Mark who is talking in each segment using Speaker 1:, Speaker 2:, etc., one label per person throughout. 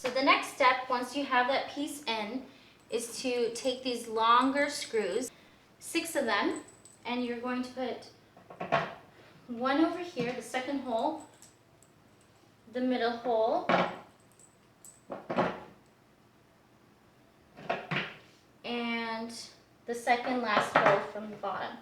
Speaker 1: So the next step, once you have that piece in, is to take these longer screws, 6 of them, and you're going to put one over here, the second hole, the middle hole, and the second last hole from the bottom.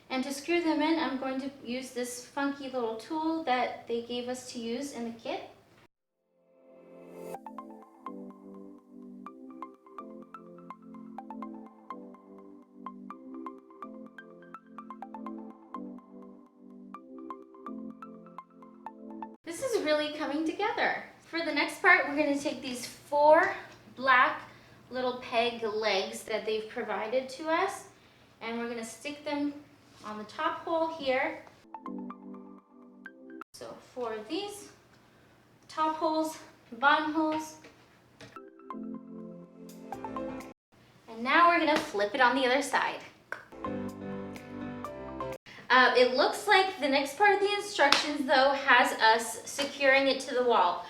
Speaker 1: And to screw them in, I'm going to use this funky little tool that they gave us to use in the kit. This is really coming together. For the next part, we're going to take these 4 black little peg legs that they've provided to us, and we're going to stick them on the top hole here. So 4 of these, top holes, bottom holes. And now we're going to flip it on the other side. It looks like the next part of the instructions, though, has us securing it to the wall.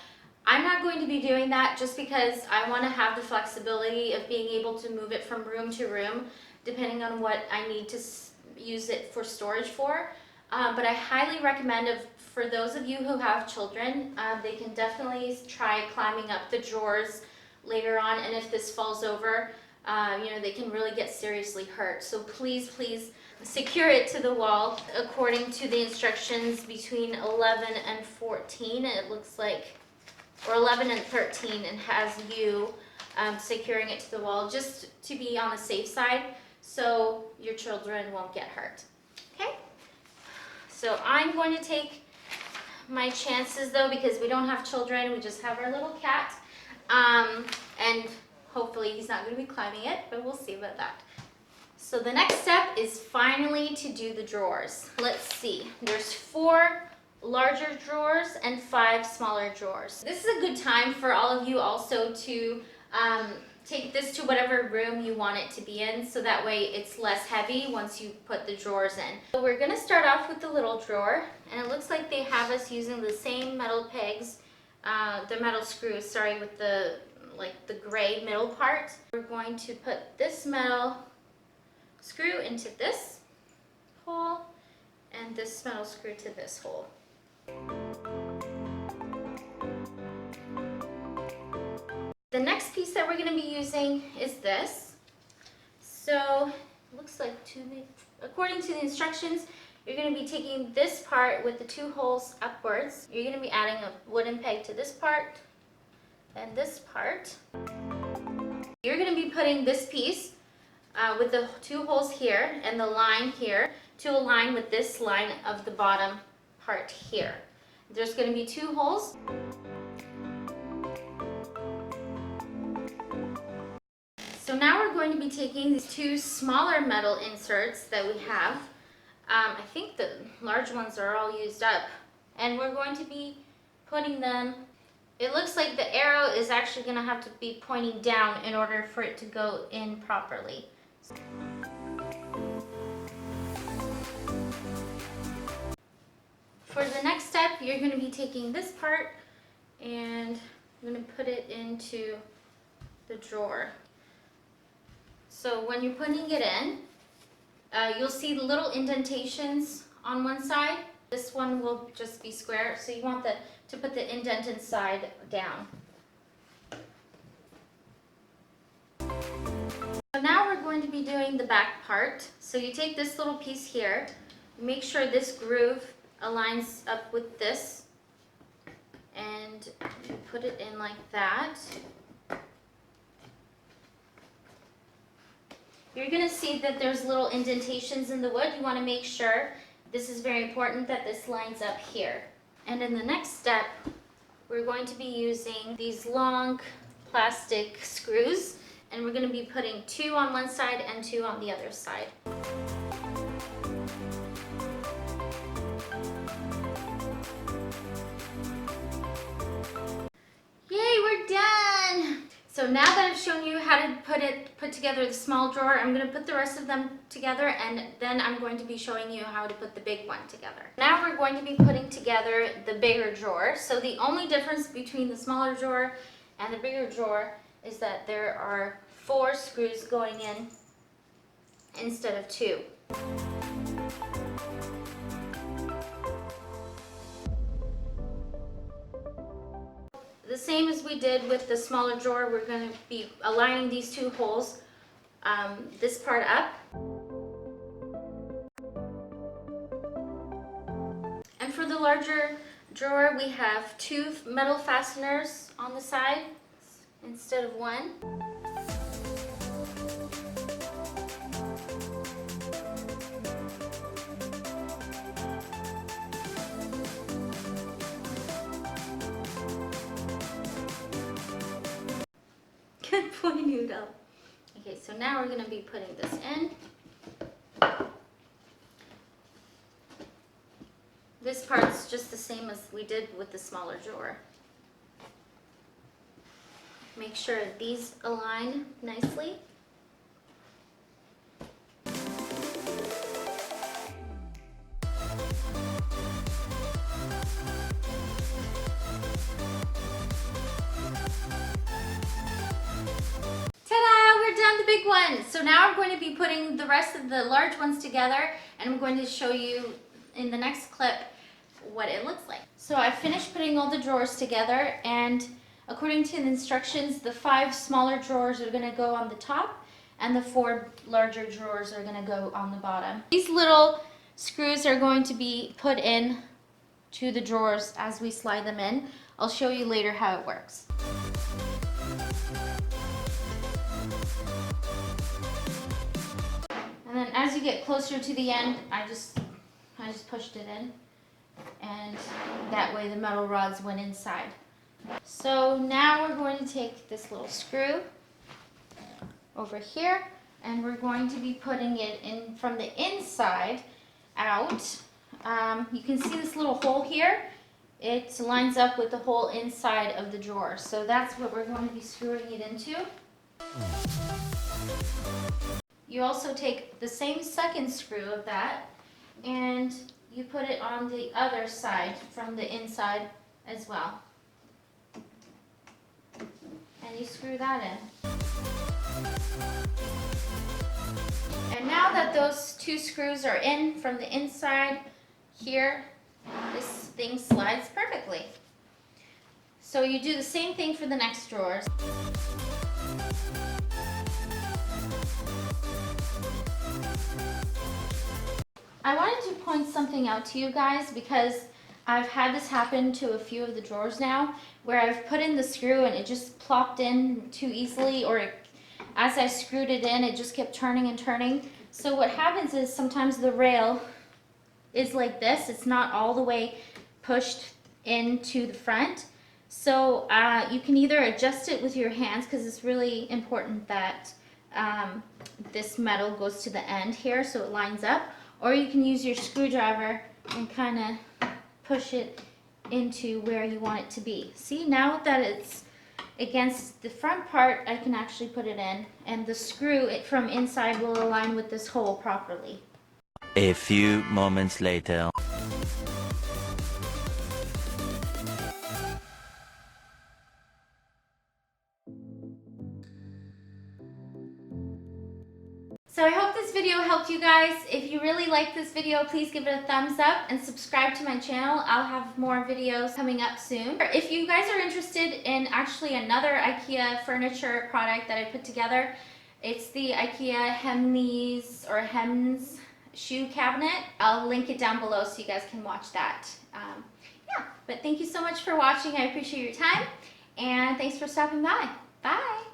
Speaker 1: I'm not going to be doing that just because I want to have the flexibility of being able to move it from room to room, depending on what I need to use it for storage for. But I highly recommend, for those of you who have children, they can definitely try climbing up the drawers later on, and if this falls over, you know, they can really get seriously hurt. So please, please secure it to the wall according to the instructions between 11 and 14. It looks like, or 11 and 13, and has you securing it to the wall just to be on the safe side so your children won't get hurt. Okay? So I'm going to take my chances, though, because we don't have children, we just have our little cat, and hopefully he's not going to be climbing it, but we'll see about that. So the next step is finally to do the drawers. Let's see, there's 4 larger drawers and 5 smaller drawers. This is a good time for all of you also to take this to whatever room you want it to be in, so that way it's less heavy once you put the drawers in. So we're going to start off with the little drawer, and it looks like they have us using the same metal pegs, the metal screws, sorry, with the gray middle part. We're going to put this metal screw into this hole and this metal screw to this hole. The next piece that we're going to be using is this. So it looks like according to the instructions, you're going to be taking this part with the 2 holes upwards. You're going to be adding a wooden peg to this part and this part. You're going to be putting this piece with the 2 holes here and the line here to align with this line of the bottom part here. There's going to be 2 holes. So now we're going to be taking these 2 smaller metal inserts that we have. I think the large ones are all used up, and we're going to be putting them. It looks like the arrow is actually going to have to be pointing down in order for it to go in properly. For the next step, you're going to be taking this part and I'm going to put it into the drawer. So when you're putting it in, you'll see the little indentations on one side. This one will just be square, so you want to put the indented side down. So now we're going to be doing the back part. So you take this little piece here, make sure this groove aligns up with this, and you put it in like that. You're going to see that there's little indentations in the wood. You want to make sure, this is very important, that this lines up here. And in the next step, we're going to be using these long plastic screws, and we're going to be putting 2 on one side and 2 on the other side. Yay, we're done! So now that I've shown you how to put put together the small drawer. I'm going to put the rest of them together, and then I'm going to be showing you how to put the big one together. Now we're going to be putting together the bigger drawer. So the only difference between the smaller drawer and the bigger drawer is that there are 4 screws going in instead of 2. The same as we did with the smaller drawer, we're going to be aligning these 2 holes, this part up. And for the larger drawer, we have 2 metal fasteners on the side instead of 1. Good boy, Noodle. Okay, so now we're going to be putting this in. This part's just the same as we did with the smaller drawer. Make sure these align nicely. The big one. So now I'm going to be putting the rest of the large ones together, and I'm going to show you in the next clip what it looks like. So I finished putting all the drawers together, and according to the instructions, the 5 smaller drawers are going to go on the top and the 4 larger drawers are going to go on the bottom. These little screws are going to be put in to the drawers as we slide them in. I'll show you later how it works. And then as you get closer to the end, I just pushed it in, and that way the metal rods went inside. So now we're going to take this little screw over here, and we're going to be putting it in from the inside out. You can see this little hole here. It lines up with the hole inside of the drawer. So that's what we're going to be screwing it into. You also take the same second screw of that and you put it on the other side from the inside as well. And you screw that in. And now that those 2 screws are in from the inside here, this thing slides perfectly. So you do the same thing for the next drawers. I wanted to point something out to you guys because I've had this happen to a few of the drawers now where I've put in the screw and it just plopped in too easily, or as I screwed it in, it just kept turning and turning. So what happens is sometimes the rail is like this. It's not all the way pushed into the front. So you can either adjust it with your hands, because it's really important that this metal goes to the end here so it lines up, or you can use your screwdriver and kind of push it into where you want it to be. See, now that it's against the front part, I can actually put it in, and the screw from inside will align with this hole properly.
Speaker 2: A few moments later.
Speaker 1: So I hope this video helped you guys. If you really like this video, please give it a thumbs up and subscribe to my channel. I'll have more videos coming up soon. If you guys are interested in actually another IKEA furniture product that I put together, it's the IKEA Hems shoe cabinet. I'll link it down below so you guys can watch that. Yeah, but thank you so much for watching. I appreciate your time, and thanks for stopping by. Bye!